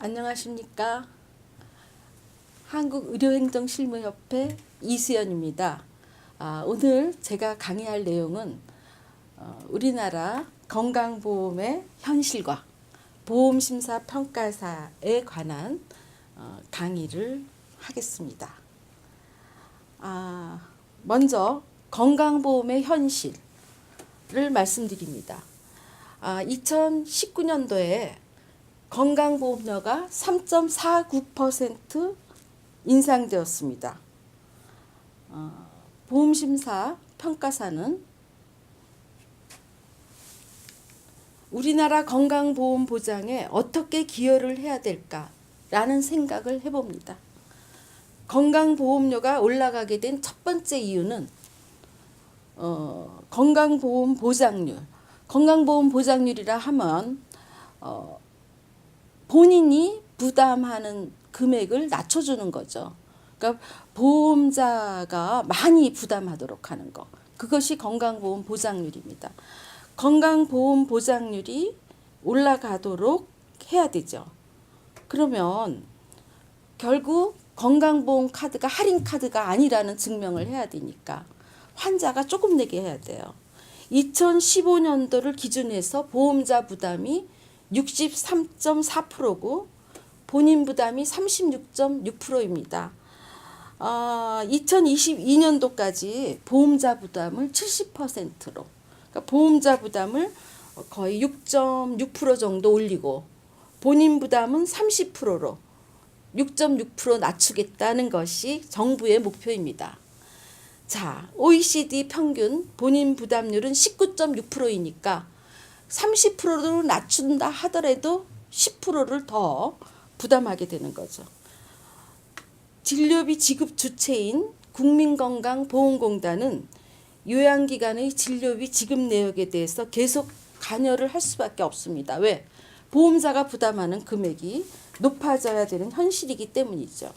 안녕하십니까. 한국의료행정실무협회 이수연입니다. 오늘 제가 강의할 내용은 우리나라 건강보험의 현실과 보험심사평가사에 관한 강의를 하겠습니다. 먼저 건강보험의 현실을 말씀드립니다. 2019년도에 건강보험료가 3.49% 인상되었습니다. 보험심사 평가사는 우리나라 건강보험 보장에 어떻게 기여를 해야 될까라는 생각을 해봅니다. 건강보험료가 올라가게 된 첫 번째 이유는 건강보험 보장률. 건강보험 보장률이라 하면 본인이 부담하는 금액을 낮춰주는 거죠. 그러니까 보험자가 많이 부담하도록 하는 거. 그것이 건강보험 보장률입니다. 건강보험 보장률이 올라가도록 해야 되죠. 그러면 결국 건강보험 카드가 할인 카드가 아니라는 증명을 해야 되니까 환자가 조금 내게 해야 돼요. 2015년도를 기준해서 보험자 부담이 63.4%고 본인 부담이 36.6%입니다. 2022년도까지 보험자 부담을 70%로 그러니까 보험자 부담을 거의 6.6% 정도 올리고 본인 부담은 30%로 6.6% 낮추겠다는 것이 정부의 목표입니다. 자, OECD 평균 본인 부담률은 19.6%이니까 30%로 낮춘다 하더라도 10%를 더 부담하게 되는 거죠. 진료비 지급 주체인 국민건강보험공단은 요양기관의 진료비 지급 내역에 대해서 계속 관여를 할 수밖에 없습니다. 왜? 보험자가 부담하는 금액이 높아져야 되는 현실이기 때문이죠.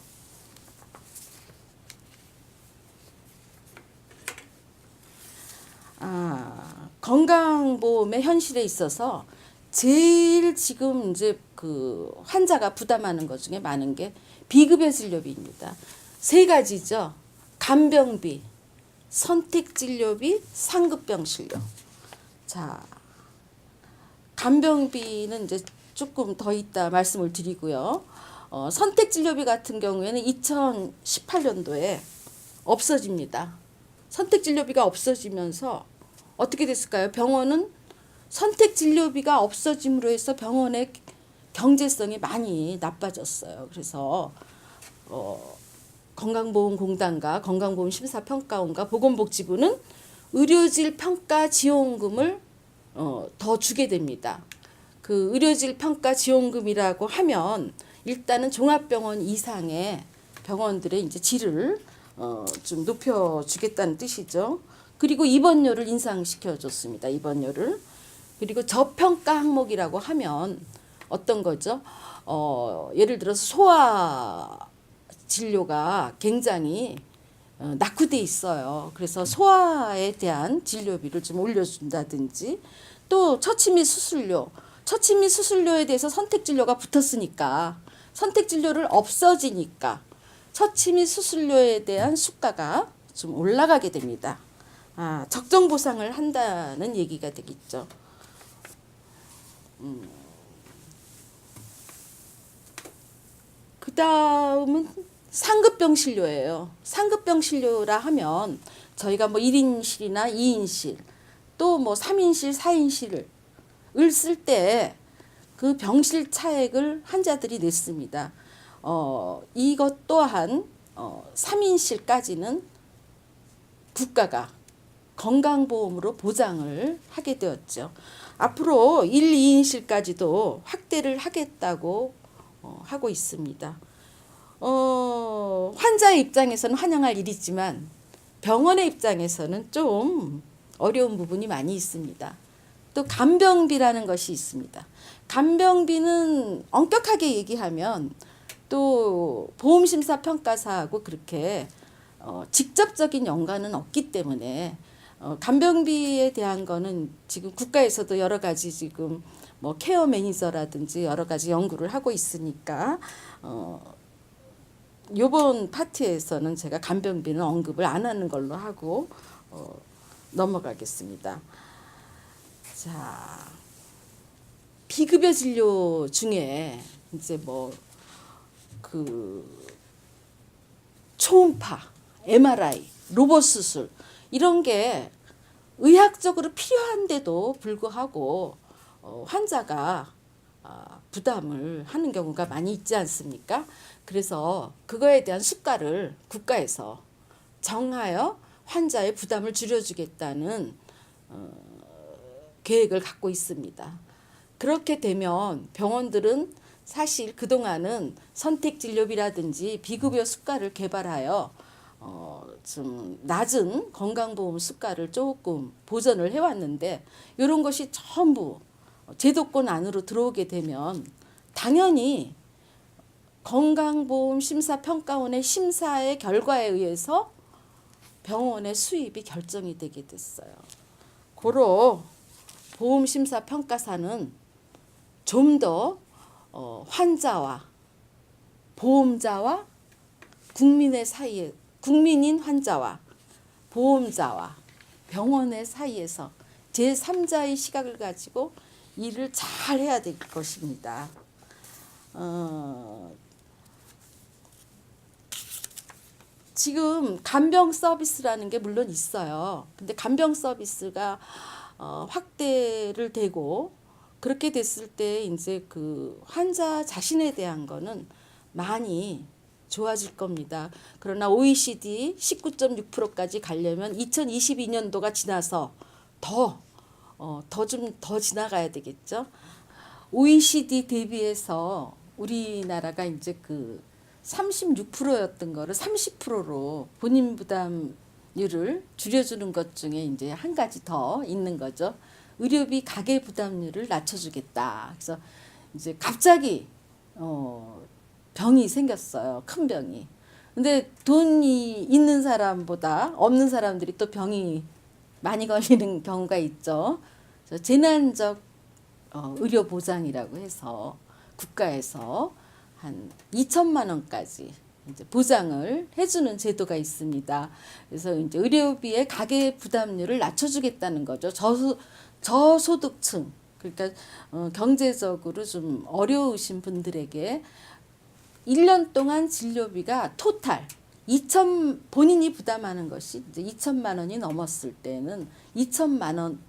건강보험의 현실에 있어서 제일 지금 이제 그 환자가 부담하는 것 중에 많은 게 비급여 진료비입니다. 세 가지죠. 간병비, 선택진료비, 상급병실료. 자, 간병비는 이제 조금 더 이따 말씀을 드리고요. 선택진료비 같은 경우에는 2018년도에 없어집니다. 선택진료비가 없어지면서 어떻게 됐을까요? 병원은 선택진료비가 없어짐으로 해서 병원의 경제성이 많이 나빠졌어요. 그래서 건강보험공단과 건강보험심사평가원과 보건복지부는 의료질 평가 지원금을 더 주게 됩니다. 그 의료질 평가 지원금이라고 하면 일단은 종합병원 이상의 병원들의 이제 질을 좀 높여주겠다는 뜻이죠. 그리고 입원료를 인상시켜줬습니다. 입원료를. 그리고 저평가 항목이라고 하면 어떤 거죠? 예를 들어서 소아 진료가 굉장히 낙후돼 있어요. 그래서 소아에 대한 진료비를 좀 올려준다든지 또 처치 및 수술료. 처치 및 수술료에 대해서 선택진료가 붙었으니까 선택진료를 없어지니까 처치 및 수술료에 대한 수가가 좀 올라가게 됩니다. 적정 보상을 한다는 얘기가 되겠죠. 그 다음은 상급병실료예요. 상급병실료라 하면 저희가 뭐 1인실이나 2인실 또 뭐 3인실, 4인실을 쓸 때 그 병실 차액을 환자들이 냈습니다. 이것 또한 3인실까지는 국가가 건강보험으로 보장을 하게 되었죠. 앞으로 1, 2인실까지도 확대를 하겠다고 하고 있습니다. 환자의 입장에서는 환영할 일이지만 병원의 입장에서는 좀 어려운 부분이 많이 있습니다. 또 간병비라는 것이 있습니다. 간병비는 엄격하게 얘기하면 또 보험심사평가사하고 그렇게 직접적인 연관은 없기 때문에 간병비에 대한 거는 지금 국가에서도 여러 가지 지금 뭐 케어 매니저라든지 여러 가지 연구를 하고 있으니까 요번 파트에서는 제가 간병비는 언급을 안 하는 걸로 하고 넘어가겠습니다. 자, 비급여 진료 중에 이제 뭐 그 초음파, MRI, 로봇 수술 이런 게 의학적으로 필요한데도 불구하고 환자가 부담을 하는 경우가 많이 있지 않습니까? 그래서 그거에 대한 수가를 국가에서 정하여 환자의 부담을 줄여주겠다는 계획을 갖고 있습니다. 그렇게 되면 병원들은 사실 그동안은 선택진료비라든지 비급여 수가를 개발하여 좀 낮은 건강보험 수가를 조금 보전을 해왔는데 이런 것이 전부 제도권 안으로 들어오게 되면 당연히 건강보험 심사평가원의 심사의 결과에 의해서 병원의 수입이 결정이 되게 됐어요. 고로 보험심사평가사는 좀 더 환자와 보험자와 국민의 사이에 국민인 환자와 보험자와 병원의 사이에서 제3자의 시각을 가지고 일을 잘 해야 될 것입니다. 지금 간병 서비스라는 게 물론 있어요. 근데 간병 서비스가 확대를 되고 그렇게 됐을 때 이제 그 환자 자신에 대한 거는 많이 좋아질 겁니다. 그러나 OECD 19.6%까지 가려면 2022년도가 지나서 더 지나가야 되겠죠. OECD 대비해서 우리나라가 이제 그 36%였던 거를 30%로 본인 부담률을 줄여주는 것 중에 이제 한 가지 더 있는 거죠. 의료비 가계 부담률을 낮춰주겠다. 그래서 이제 갑자기 병이 생겼어요. 큰 병이. 근데 돈이 있는 사람보다 없는 사람들이 또 병이 많이 걸리는 경우가 있죠. 그래서 재난적 의료 보장이라고 해서 국가에서 한 2천만 원까지 이제 보장을 해주는 제도가 있습니다. 그래서 이제 의료비의 가계 부담률을 낮춰주겠다는 거죠. 저소득층 그러니까 경제적으로 좀 어려우신 분들에게 1년 동안 진료비가 토탈 본인이 부담하는 것이 이제 2천만 원이 넘었을 때는 2천만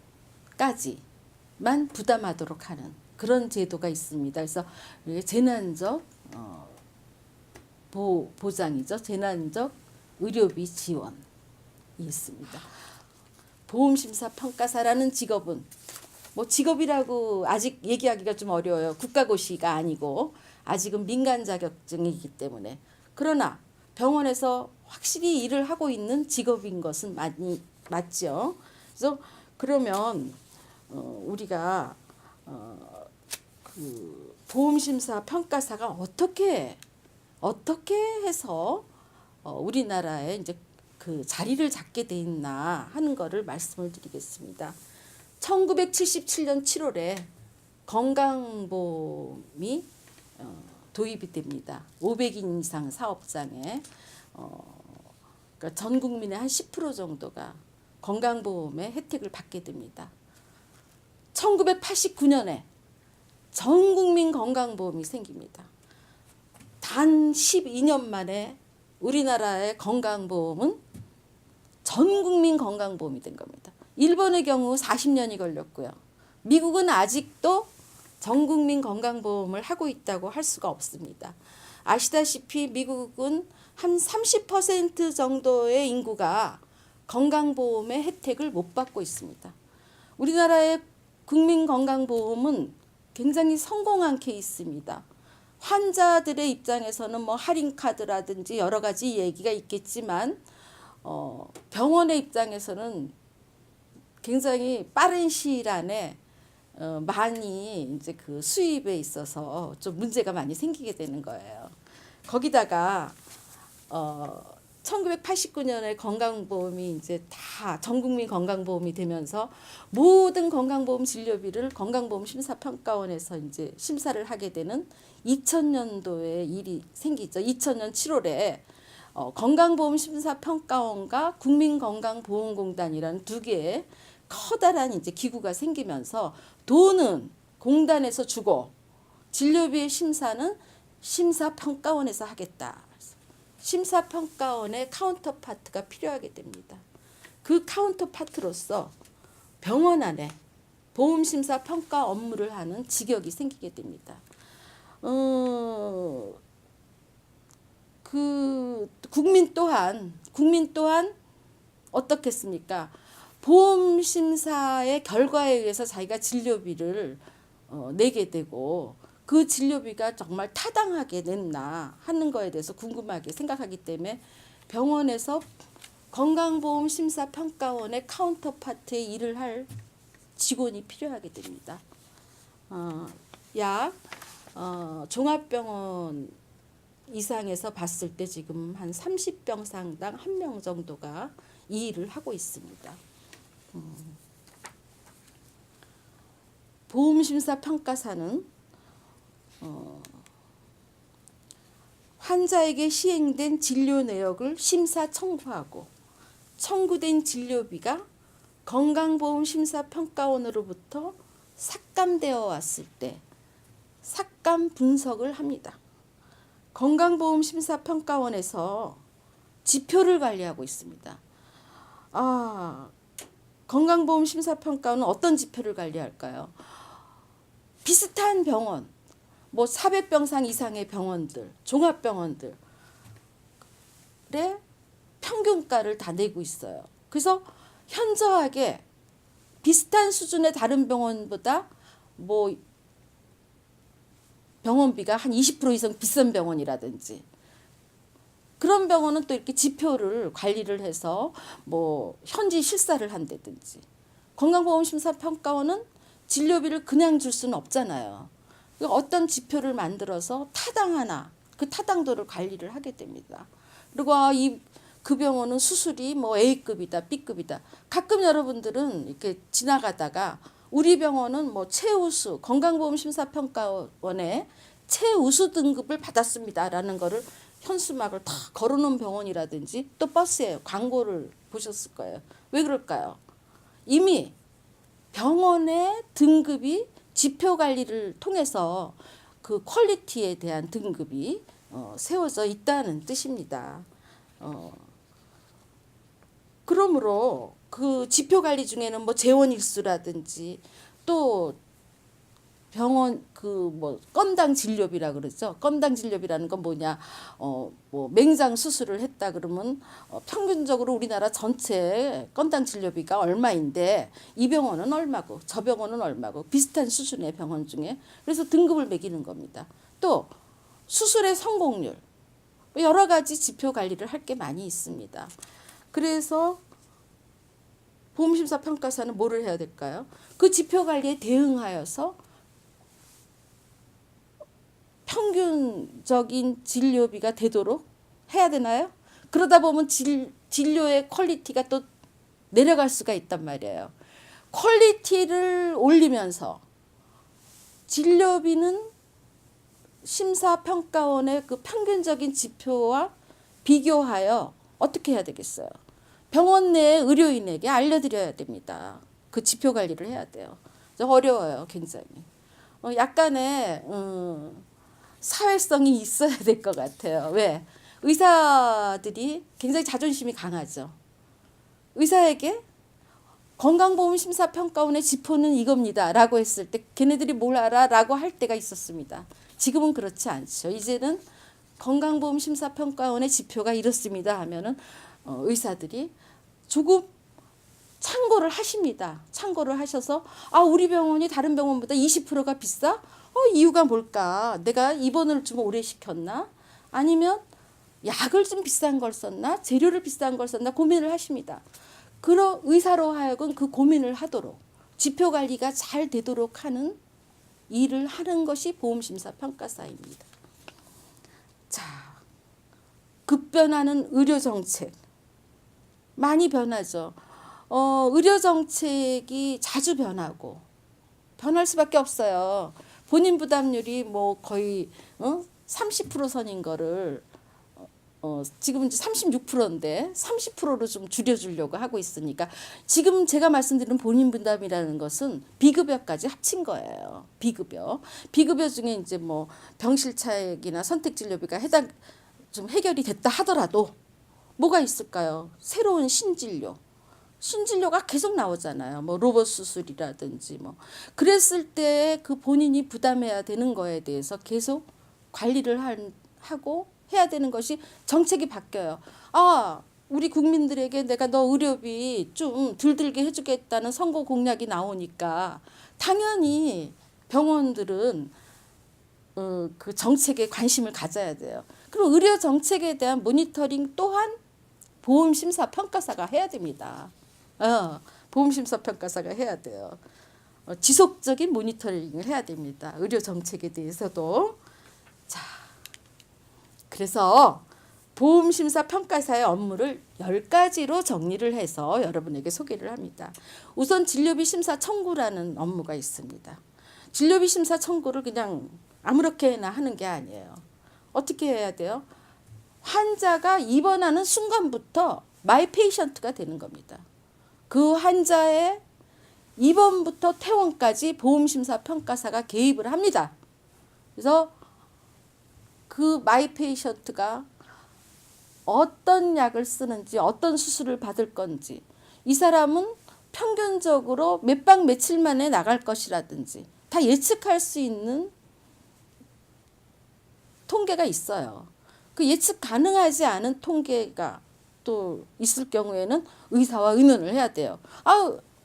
원까지만 부담하도록 하는 그런 제도가 있습니다. 그래서 재난적 보장이죠. 재난적 의료비 지원이 있습니다. 보험심사평가사라는 직업은 뭐 직업이라고 아직 얘기하기가 좀 어려워요. 국가고시가 아니고 아직은 민간 자격증이기 때문에. 그러나 병원에서 확실히 일을 하고 있는 직업인 것은 맞죠. 그래서 그러면 우리가 그 보험심사평가사가 어떻게 해서 우리나라에 이제 그 자리를 잡게 돼 있나 하는 거를 말씀을 드리겠습니다. 1977년 7월에 건강보험이 도입이 됩니다. 500인 이상 사업장에 그러니까 전 국민의 한 10% 정도가 건강보험의 혜택을 받게 됩니다. 1989년에 전 국민 건강보험이 생깁니다. 단 12년 만에 우리나라의 건강보험은 전 국민 건강보험이 된 겁니다. 일본의 경우 40년이 걸렸고요. 미국은 아직도 전 국민 건강보험을 하고 있다고 할 수가 없습니다. 아시다시피 미국은 한 30% 정도의 인구가 건강보험의 혜택을 못 받고 있습니다. 우리나라의 국민건강보험은 굉장히 성공한 케이스입니다. 환자들의 입장에서는 뭐 할인카드라든지 여러 가지 얘기가 있겠지만 병원의 입장에서는 굉장히 빠른 시일 안에 많이 이제 그 수입에 있어서 좀 문제가 많이 생기게 되는 거예요. 거기다가 1989년에 건강보험이 이제 다 전국민 건강보험이 되면서 모든 건강보험 진료비를 건강보험 심사평가원에서 이제 심사를 하게 되는 2000년도에 일이 생기죠. 2000년 7월에 건강보험 심사평가원과 국민건강보험공단이라는 두 개의 커다란 이제 기구가 생기면서 돈은 공단에서 주고 진료비의 심사는 심사평가원에서 하겠다. 심사평가원의 카운터파트가 필요하게 됩니다. 그 카운터파트로서 병원 안에 보험심사평가 업무를 하는 직역이 생기게 됩니다. 그 국민 또한 어떻겠습니까? 보험심사의 결과에 의해서 자기가 진료비를 내게 되고 그 진료비가 정말 타당하게 냈나 하는 거에 대해서 궁금하게 생각하기 때문에 병원에서 건강보험심사평가원의 카운터파트의 일을 할 직원이 필요하게 됩니다. 약 종합병원 이상에서 봤을 때 지금 한 30병상당 1명 정도가 이 일을 하고 있습니다. 보험심사평가사는 환자에게 시행된 진료 내역을 심사 청구하고 청구된 진료비가 건강보험심사평가원으로부터 삭감되어 왔을 때 삭감 분석을 합니다. 건강보험심사평가원에서 지표를 관리하고 있습니다. 건강보험심사평가원은 어떤 지표를 관리할까요? 비슷한 병원, 뭐 400병상 이상의 병원들, 종합병원들의 평균가를 다 내고 있어요. 그래서 현저하게 비슷한 수준의 다른 병원보다 뭐 병원비가 한 20% 이상 비싼 병원이라든지 그런 병원은 또 이렇게 지표를 관리를 해서 뭐 현지 실사를 한다든지 건강보험심사평가원은 진료비를 그냥 줄 수는 없잖아요. 어떤 지표를 만들어서 타당하나 그 타당도를 관리를 하게 됩니다. 그리고 그 병원은 수술이 뭐 A급이다, B급이다. 가끔 여러분들은 이렇게 지나가다가 우리 병원은 뭐 최우수 건강보험심사평가원에 최우수 등급을 받았습니다라는 거를 현수막을 다 걸어놓은 병원이라든지 또 버스에 광고를 보셨을 거예요. 왜 그럴까요? 이미 병원의 등급이 지표 관리를 통해서 그 퀄리티에 대한 등급이 세워져 있다는 뜻입니다. 그러므로 그 지표 관리 중에는 뭐 재원 일수라든지 또 병원 그 뭐 건당 진료비라 그러죠. 건당 진료비라는 건 뭐냐? 뭐 맹장 수술을 했다 그러면 평균적으로 우리나라 전체 건당 진료비가 얼마인데 이 병원은 얼마고 저 병원은 얼마고 비슷한 수준의 병원 중에 그래서 등급을 매기는 겁니다. 또 수술의 성공률 여러 가지 지표 관리를 할 게 많이 있습니다. 그래서 보험심사평가사는 뭐를 해야 될까요? 그 지표 관리에 대응하여서 평균적인 진료비가 되도록 해야 되나요? 그러다 보면 진료의 퀄리티가 또 내려갈 수가 있단 말이에요. 퀄리티를 올리면서 진료비는 심사평가원의 그 평균적인 지표와 비교하여 어떻게 해야 되겠어요? 병원 내 의료인에게 알려드려야 됩니다. 그 지표 관리를 해야 돼요. 어려워요, 굉장히. 약간의 사회성이 있어야 될 것 같아요. 왜? 의사들이 굉장히 자존심이 강하죠. 의사에게 건강보험심사평가원의 지표는 이겁니다 라고 했을 때 걔네들이 뭘 알아? 라고 할 때가 있었습니다. 지금은 그렇지 않죠. 이제는 건강보험심사평가원의 지표가 이렇습니다 하면은 의사들이 조금 참고를 하십니다. 참고를 하셔서 우리 병원이 다른 병원보다 20%가 비싸? 이유가 뭘까? 내가 입원을 좀 오래 시켰나? 아니면 약을 좀 비싼 걸 썼나? 재료를 비싼 걸 썼나? 고민을 하십니다. 그런 의사로 하여금 그 고민을 하도록 지표 관리가 잘 되도록 하는 일을 하는 것이 보험심사평가사입니다. 자, 급변하는 의료 정책 많이 변하죠. 의료 정책이 자주 변할 수밖에 없어요. 본인 부담률이 뭐 거의 30% 선인 거를 지금 이제 36%인데 30%로 좀 줄여주려고 하고 있으니까 지금 제가 말씀드린 본인 분담이라는 것은 비급여까지 합친 거예요. 비급여 중에 이제 뭐 병실 차액이나 선택 진료비가 좀 해결이 됐다 하더라도 뭐가 있을까요? 새로운 신진료가 계속 나오잖아요. 뭐 로봇 수술이라든지 뭐 그랬을 때 그 본인이 부담해야 되는 거에 대해서 계속 관리를 하고 해야 되는 것이 정책이 바뀌어요. 우리 국민들에게 내가 너 의료비 좀 덜 들게 해주겠다는 선거 공약이 나오니까 당연히 병원들은 그 정책에 관심을 가져야 돼요. 그리고 의료 정책에 대한 모니터링 또한 보험심사평가사가 해야 됩니다. 보험심사평가사가 해야 돼요. 지속적인 모니터링을 해야 됩니다. 의료 정책에 대해서도. 자, 그래서 보험심사평가사의 업무를 10가지로 정리를 해서 여러분에게 소개를 합니다. 우선 진료비 심사 청구라는 업무가 있습니다. 진료비 심사 청구를 그냥 아무렇게나 하는 게 아니에요. 어떻게 해야 돼요? 환자가 입원하는 순간부터 마이 페이션트가 되는 겁니다. 그 환자의 입원부터 퇴원까지 보험심사평가사가 개입을 합니다. 그래서 그 마이 페이션트가 어떤 약을 쓰는지 어떤 수술을 받을 건지 이 사람은 평균적으로 몇 박 며칠 만에 나갈 것이라든지 다 예측할 수 있는 통계가 있어요. 그 예측 가능하지 않은 통계가 또 있을 경우에는 의사와 의논을 해야 돼요.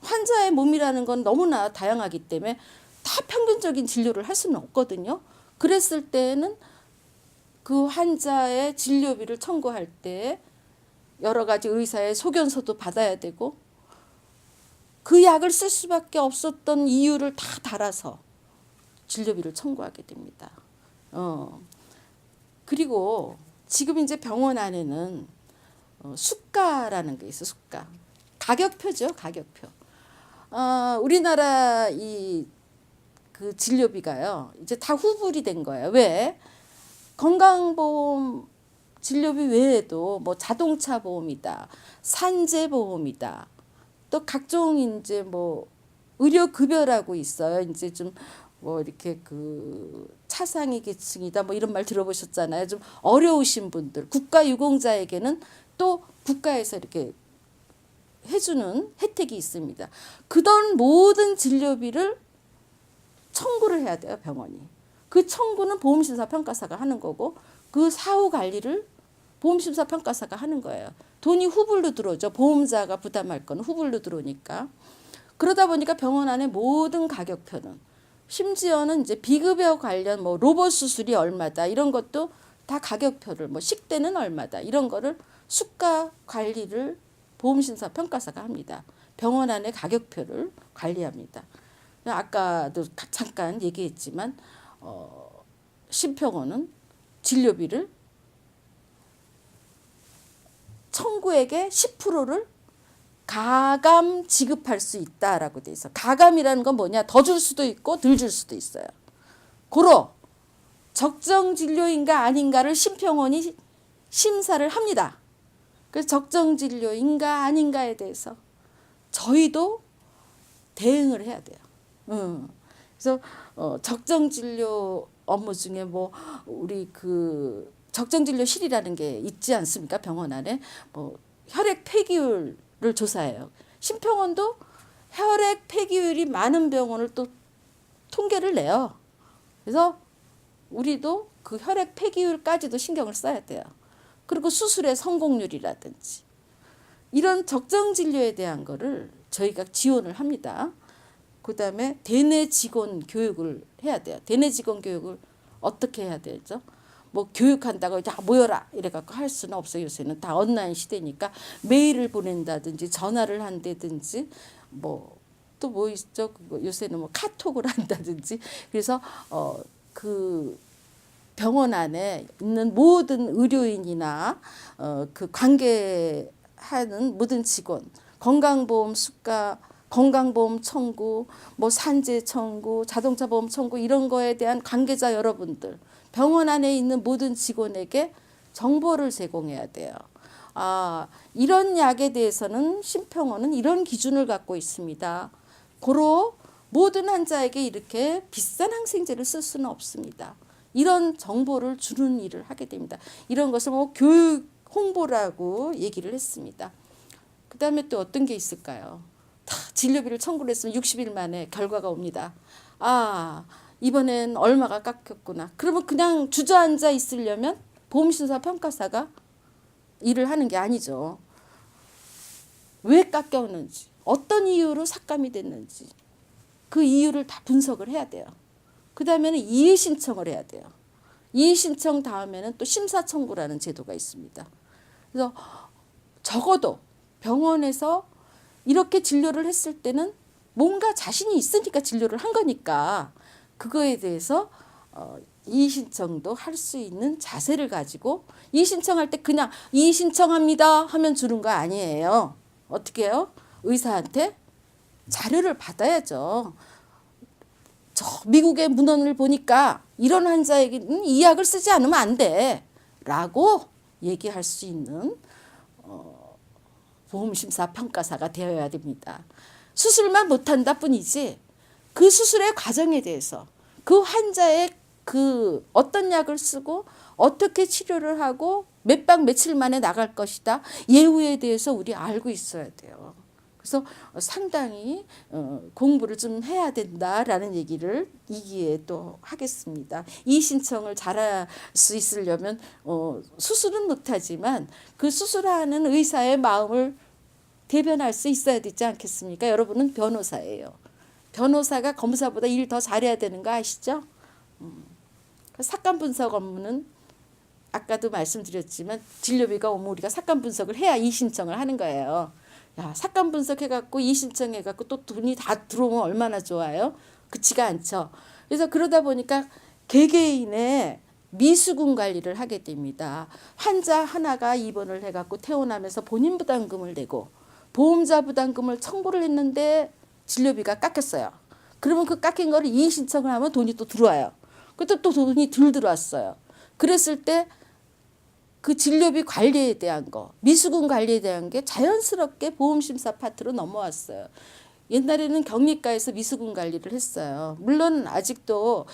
환자의 몸이라는 건 너무나 다양하기 때문에 다 평균적인 진료를 할 수는 없거든요. 그랬을 때에는 그 환자의 진료비를 청구할 때 여러 가지 의사의 소견서도 받아야 되고 그 약을 쓸 수밖에 없었던 이유를 다 달아서 진료비를 청구하게 됩니다. 그리고 지금 이제 병원 안에는 수가라는 게 있어. 수가. 가격표죠. 가격표. 우리나라 그 진료비가요. 이제 다 후불이 된 거예요. 왜? 건강보험 진료비 외에도 뭐 자동차 보험이다, 산재 보험이다, 또 각종 이제 뭐 의료급여라고 있어요. 이제 좀 뭐 이렇게 그 차상위 계층이다 뭐 이런 말 들어보셨잖아요. 좀 어려우신 분들, 국가유공자에게는 또 국가에서 이렇게 해주는 혜택이 있습니다. 그런 모든 진료비를 청구를 해야 돼요, 병원이. 그 청구는 보험심사평가사가 하는 거고 그 사후 관리를 보험심사평가사가 하는 거예요. 돈이 후불로 들어오죠. 보험자가 부담할 건 후불로 들어오니까. 그러다 보니까 병원 안에 모든 가격표는 심지어는 이제 비급여 관련 뭐 로봇 수술이 얼마다 이런 것도 다 가격표를 뭐 식대는 얼마다 이런 거를 수가 관리를 보험심사평가사가 합니다. 병원 안에 가격표를 관리합니다. 아까도 잠깐 얘기했지만 심평원은 진료비를 청구액의 10%를 가감 지급할 수 있다라고 돼 있어. 가감이라는 건 뭐냐? 더 줄 수도 있고 덜 줄 수도 있어요. 고로 적정 진료인가 아닌가를 심평원이 심사를 합니다. 그래서 적정 진료인가 아닌가에 대해서 저희도 대응을 해야 돼요. 그래서 적정 진료 업무 중에 뭐 우리 그 적정 진료실이라는 게 있지 않습니까? 병원 안에 뭐 혈액 폐기율을 조사해요. 심평원도 혈액 폐기율이 많은 병원을 또 통계를 내요. 그래서 우리도 그 혈액 폐기율까지도 신경을 써야 돼요. 그리고 수술의 성공률이라든지 이런 적정 진료에 대한 거를 저희가 지원을 합니다. 그다음에 대내 직원 교육을 해야 돼요. 대내 직원 교육을 어떻게 해야 되죠? 뭐 교육한다고 야 모여라 이래갖고 할 수는 없어요. 요새는 다 온라인 시대니까 메일을 보낸다든지 전화를 한다든지 뭐 또 뭐 있죠? 요새는 뭐 카톡을 한다든지 그래서 그 병원 안에 있는 모든 의료인이나 그 관계하는 모든 직원, 건강보험 수가, 건강보험 청구, 뭐 산재 청구, 자동차 보험 청구 이런 거에 대한 관계자 여러분들, 병원 안에 있는 모든 직원에게 정보를 제공해야 돼요. 이런 약에 대해서는 심평원은 이런 기준을 갖고 있습니다. 고로 모든 환자에게 이렇게 비싼 항생제를 쓸 수는 없습니다. 이런 정보를 주는 일을 하게 됩니다. 이런 것을 뭐 교육 홍보라고 얘기를 했습니다. 그 다음에 또 어떤 게 있을까요? 다 진료비를 청구를 했으면 60일 만에 결과가 옵니다. 이번엔 얼마가 깎였구나. 그러면 그냥 주저앉아 있으려면 보험심사평가사가 일을 하는 게 아니죠. 왜 깎였는지, 어떤 이유로 삭감이 됐는지 그 이유를 다 분석을 해야 돼요. 그 다음에는 이의 신청을 해야 돼요. 이의 신청 다음에는 또 심사 청구라는 제도가 있습니다. 그래서 적어도 병원에서 이렇게 진료를 했을 때는 뭔가 자신이 있으니까 진료를 한 거니까 그거에 대해서 이의 신청도 할 수 있는 자세를 가지고 이의 신청할 때 그냥 이의 신청합니다 하면 주는 거 아니에요. 어떻게 해요? 의사한테 자료를 받아야죠. 저 미국의 문헌을 보니까 이런 환자에게는 이 약을 쓰지 않으면 안 돼 라고 얘기할 수 있는 보험심사평가사가 되어야 됩니다. 수술만 못한다 뿐이지 그 수술의 과정에 대해서 그 환자의 그 어떤 약을 쓰고 어떻게 치료를 하고 몇 박 며칠 만에 나갈 것이다. 예후에 대해서 우리 알고 있어야 돼요. 그래서 상당히 공부를 좀 해야 된다라는 얘기를 이 기회에 또 하겠습니다. 이 신청을 잘할 수 있으려면 수술은 못하지만 그 수술하는 의사의 마음을 대변할 수 있어야 되지 않겠습니까? 여러분은 변호사예요. 변호사가 검사보다 일 더 잘해야 되는 거 아시죠? 삭감 분석 업무는 아까도 말씀드렸지만 진료비가 오면 우리가 삭감 분석을 해야 이 신청을 하는 거예요. 삭감 분석해갖고 이 신청해갖고 또 돈이 다 들어오면 얼마나 좋아요? 그치가 않죠. 그래서 그러다 보니까 개개인의 미수금 관리를 하게 됩니다. 환자 하나가 입원을 해갖고 퇴원하면서 본인 부담금을 내고 보험자 부담금을 청구를 했는데 진료비가 깎였어요. 그러면 그 깎인 거를 이의 신청을 하면 돈이 또 들어와요. 그때 또 돈이 덜 들어왔어요. 그랬을 때 그 진료비 관리에 대한 거, 미수금 관리에 대한 게 자연스럽게 보험심사 파트로 넘어왔어요. 옛날에는 격리과에서 미수금 관리를 했어요. 물론 아직도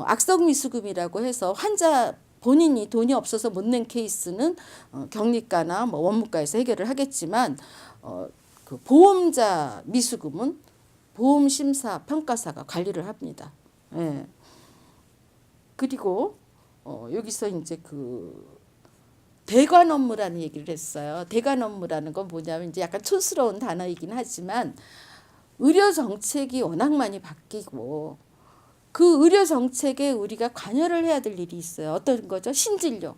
악성 미수금이라고 해서 환자 본인이 돈이 없어서 못 낸 케이스는 격리과나 뭐 원무과에서 해결을 하겠지만 그 보험자 미수금은 보험심사평가사가 관리를 합니다. 예. 그리고 여기서 이제 그 대관 업무라는 얘기를 했어요. 대관 업무라는 건 뭐냐면 이제 약간 촌스러운 단어이긴 하지만 의료 정책이 워낙 많이 바뀌고 그 의료 정책에 우리가 관여를 해야 될 일이 있어요. 어떤 거죠? 신진료.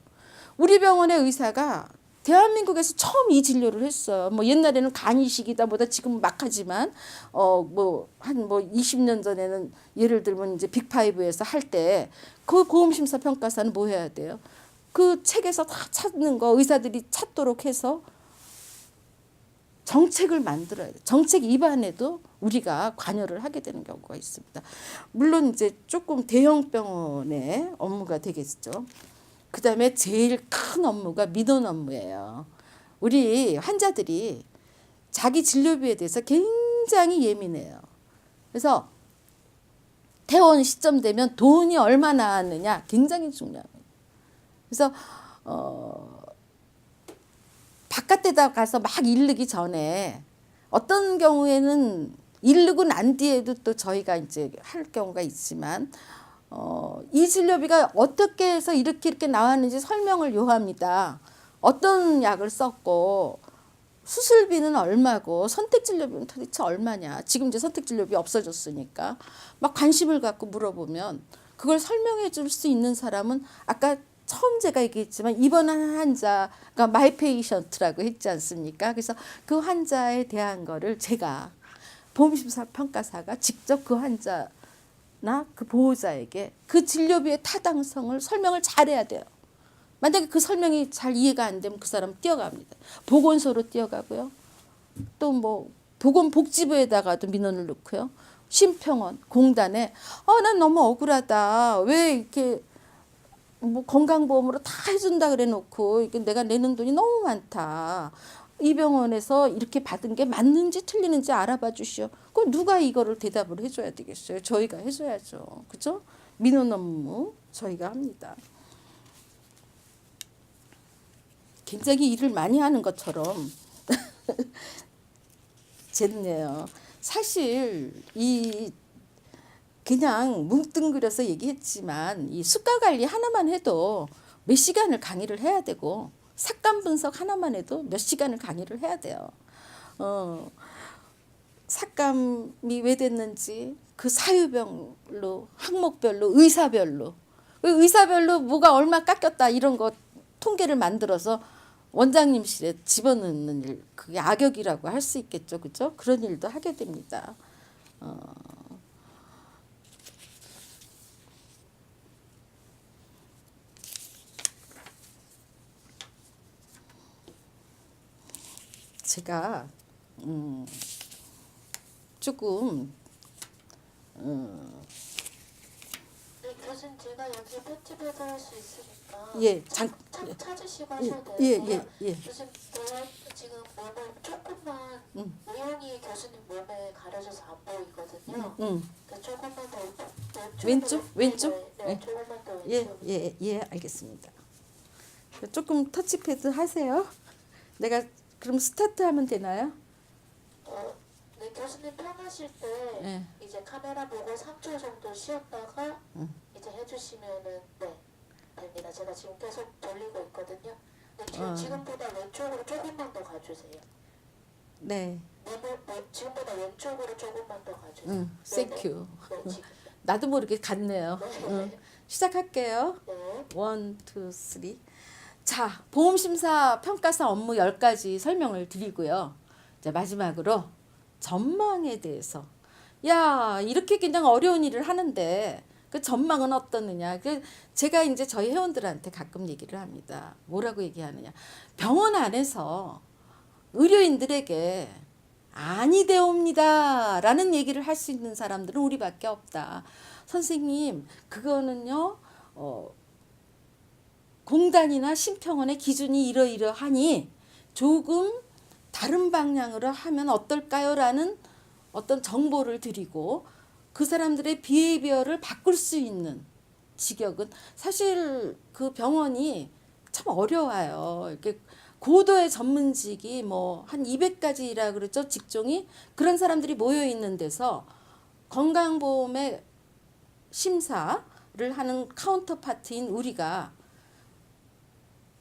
우리 병원의 의사가 대한민국에서 처음 이 진료를 했어요. 뭐 옛날에는 간 이식이다 보다 지금 막 하지만 뭐 한 20년 전에는 예를 들면 이제 빅5에서 할 때 그 보험심사평가사는 뭐 해야 돼요? 그 책에서 다 찾는 거 의사들이 찾도록 해서 정책을 만들어야 돼. 정책 입안에도 우리가 관여를 하게 되는 경우가 있습니다. 물론 이제 조금 대형 병원의 업무가 되겠죠. 그 다음에 제일 큰 업무가 민원 업무예요. 우리 환자들이 자기 진료비에 대해서 굉장히 예민해요. 그래서 퇴원 시점 되면 돈이 얼마 나왔느냐 굉장히 중요합니다. 그래서 바깥에다 가서 막 이르기 전에 어떤 경우에는 이르고 난 뒤에도 또 저희가 이제 할 경우가 있지만 이 진료비가 어떻게 해서 이렇게 나왔는지 설명을 요합니다. 어떤 약을 썼고 수술비는 얼마고 선택진료비는 도대체 얼마냐. 지금 이제 선택진료비 없어졌으니까 막 관심을 갖고 물어보면 그걸 설명해 줄 수 있는 사람은 아까 처음 제가 얘기했지만 입원한 환자가 마이 페이션트라고 했지 않습니까? 그래서 그 환자에 대한 거를 제가 보험심사평가사가 직접 그 환자는 그 보호자에게 그 진료비의 타당성을 설명을 잘해야 돼요. 만약에 그 설명이 잘 이해가 안 되면 그 사람 뛰어갑니다. 보건소로 뛰어가고요. 또 뭐 보건복지부에다가도 민원을 넣고요. 심평원, 공단에 난 너무 억울하다. 왜 이렇게 뭐 건강보험으로 다 해준다 그래 놓고 이게 내가 내는 돈이 너무 많다. 이 병원에서 이렇게 받은 게 맞는지 틀리는지 알아봐 주시오. 그럼 누가 이거를 대답을 해줘야 되겠어요? 저희가 해줘야죠. 그죠? 민원 업무 저희가 합니다. 굉장히 일을 많이 하는 것처럼 재밌네요. 사실 이 그냥 뭉뚱그려서 얘기했지만 이 수가 관리 하나만 해도 몇 시간을 강의를 해야 되고 삭감 분석 하나만 해도 몇 시간을 강의를 해야 돼요. 삭감이 왜 됐는지 그 사유별로 항목별로 의사별로 뭐가 얼마 깎였다 이런 거 통계를 만들어서 원장님실에 집어넣는 일, 그게 악역이라고 할 수 있겠죠, 그죠? 그런 일도 하게 됩니다. 제가 조금 네, 교수님 제가 여기 편집해서 할 수 있으니까 예, 찾으시고 하셔도 예, 되는데요. 예, 예. 교수님 제가 지금 몸을 조금만 우연히 교수님 몸에 가려져서 안 보이거든요. 그 조금만 더 왼쪽? 왼쪽? 네, 네. 조금만 더 예, 왼쪽. 예, 알겠습니다. 조금 터치패드 하세요. 내가 그럼 스타트하면 되나요? 네, 교수님 편하실 때 예. 이제 카메라 보고 3초 정도 쉬었다가 이제 해주시면은 네 됩니다. 제가 지금 계속 돌리고 있거든요. 네, 지금보다 왼쪽으로 조금만 더 가주세요. 네. 지금보다 왼쪽으로 조금만 더 가주세요. 땡큐. 네, 지금. 나도 모르게 갔네요. 시작할게요. 네. 1, 2, 3. 자, 보험심사 평가사 업무 10가지 설명을 드리고요. 이제 마지막으로 전망에 대해서. 야, 이렇게 그냥 어려운 일을 하는데 그 전망은 어떻느냐. 제가 이제 저희 회원들한테 가끔 얘기를 합니다. 뭐라고 얘기하느냐. 병원 안에서 의료인들에게 아니 되옵니다 라는 얘기를 할 수 있는 사람들은 우리밖에 없다. 선생님, 그거는요, 공단이나 심평원의 기준이 이러이러하니 조금 다른 방향으로 하면 어떨까요? 라는 어떤 정보를 드리고 그 사람들의 비헤이비어를 바꿀 수 있는 직역은 사실 그 병원이 참 어려워요. 이렇게 고도의 전문직이 뭐 한 200가지라 그러죠. 직종이 그런 사람들이 모여 있는 데서 건강보험의 심사를 하는 카운터파트인 우리가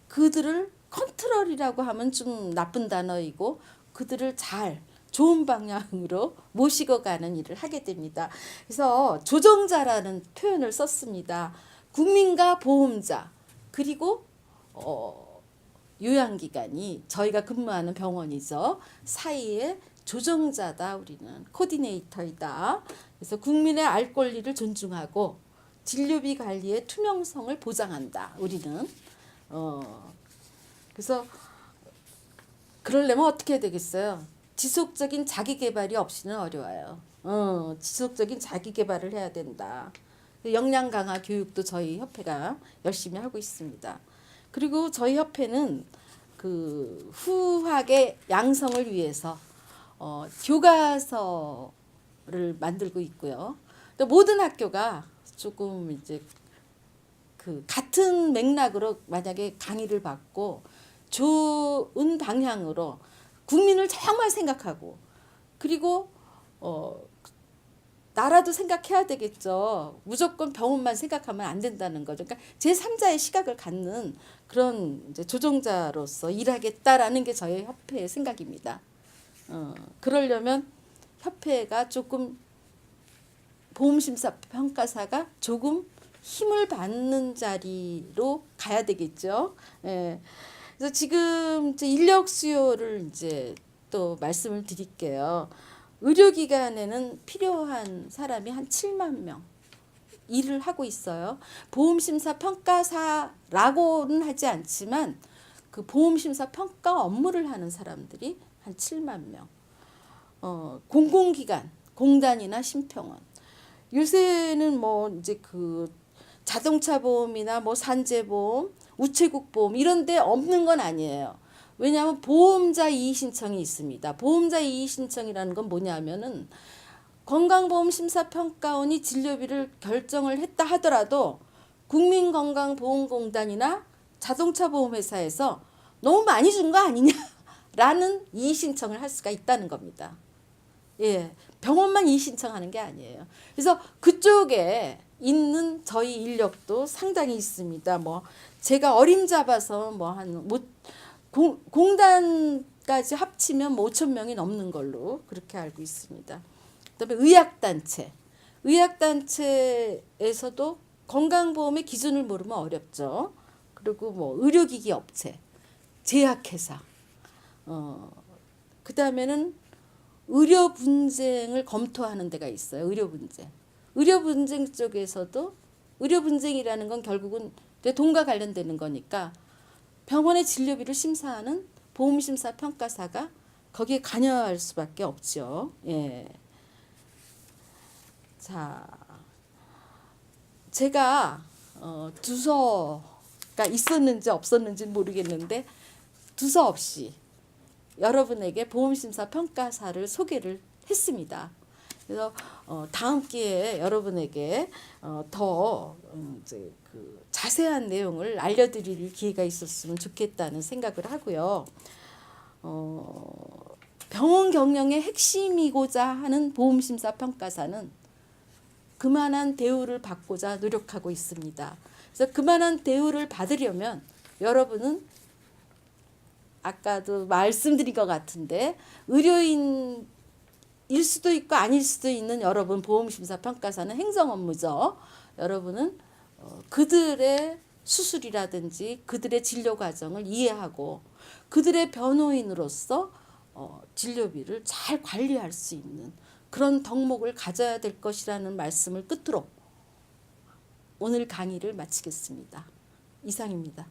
그들을 컨트롤이라고 하면 좀 나쁜 단어이고 그들을 잘 좋은 방향으로 모시고 가는 일을 하게 됩니다. 그래서 조정자라는 표현을 썼습니다. 국민과 보험자 그리고 요양기관이 저희가 근무하는 병원이죠. 사이에 조정자다. 우리는 코디네이터이다. 그래서 국민의 알 권리를 존중하고 진료비 관리의 투명성을 보장한다. 우리는 그래서 그러려면 어떻게 해야 되겠어요? 지속적인 자기 개발이 없이는 어려워요. 지속적인 자기 개발을 해야 된다. 역량 강화 교육도 저희 협회가 열심히 하고 있습니다. 그리고 저희 협회는 그 후학의 양성을 위해서 교과서를 만들고 있고요. 모든 학교가 조금 이제 그 같은 맥락으로 만약에 강의를 받고 좋은 방향으로 국민을 정말 생각하고 그리고 나라도 생각해야 되겠죠. 무조건 병원만 생각하면 안 된다는 거죠. 그러니까 제3자의 시각을 갖는 그런 이제 조종자로서 일하겠다라는 게 저희 협회의 생각입니다. 그러려면 협회가 조금 보험심사 평가사가 조금 힘을 받는 자리로 가야 되겠죠. 예. 그래서 지금 이제 인력 수요를 이제 또 말씀을 드릴게요. 의료기관에는 필요한 사람이 한 7만 명. 일을 하고 있어요. 보험심사 평가사라고는 하지 않지만 그 보험심사 평가 업무를 하는 사람들이 한 7만 명. 공공기관, 공단이나 심평원. 요새는 뭐 이제 그 자동차 보험이나 뭐 산재보험, 우체국 보험 이런 데 없는 건 아니에요. 왜냐하면 보험자 이의 신청이 있습니다. 보험자 이의 신청이라는 건 뭐냐면은 건강보험심사평가원이 진료비를 결정을 했다 하더라도 국민건강보험공단이나 자동차 보험회사에서 너무 많이 준 거 아니냐라는 이의 신청을 할 수가 있다는 겁니다. 예, 병원만 이의 신청하는 게 아니에요. 그래서 그쪽에 있는 저희 인력도 상당히 있습니다. 뭐 제가 어림잡아서 뭐 한 공단까지 합치면 뭐 5천 명이 넘는 걸로 그렇게 알고 있습니다. 그다음에 의학단체에서도 건강보험의 기준을 모르면 어렵죠. 그리고 뭐 의료기기 업체, 제약회사, 그다음에는 의료 분쟁을 검토하는 데가 있어요. 의료 분쟁 쪽에서도 의료 분쟁이라는 건 결국은 돈과 관련되는 거니까 병원의 진료비를 심사하는 보험심사 평가사가 거기에 관여할 수밖에 없죠. 예. 자, 제가 두서가 있었는지 없었는지 모르겠는데 두서 없이 여러분에게 보험심사 평가사를 소개를 했습니다. 그래서 다음 기회에 여러분에게 더 이제 그 자세한 내용을 알려드릴 기회가 있었으면 좋겠다는 생각을 하고요. 병원 경영의 핵심이고자 하는 보험심사 평가사는 그만한 대우를 받고자 노력하고 있습니다. 그래서 그만한 대우를 받으려면 여러분은 아까도 말씀드린 것 같은데 의료인일 수도 있고 아닐 수도 있는 여러분 보험심사 평가사는 행정 업무죠. 여러분은 그들의 수술이라든지 그들의 진료 과정을 이해하고 그들의 변호인으로서 진료비를 잘 관리할 수 있는 그런 덕목을 가져야 될 것이라는 말씀을 끝으로 오늘 강의를 마치겠습니다. 이상입니다.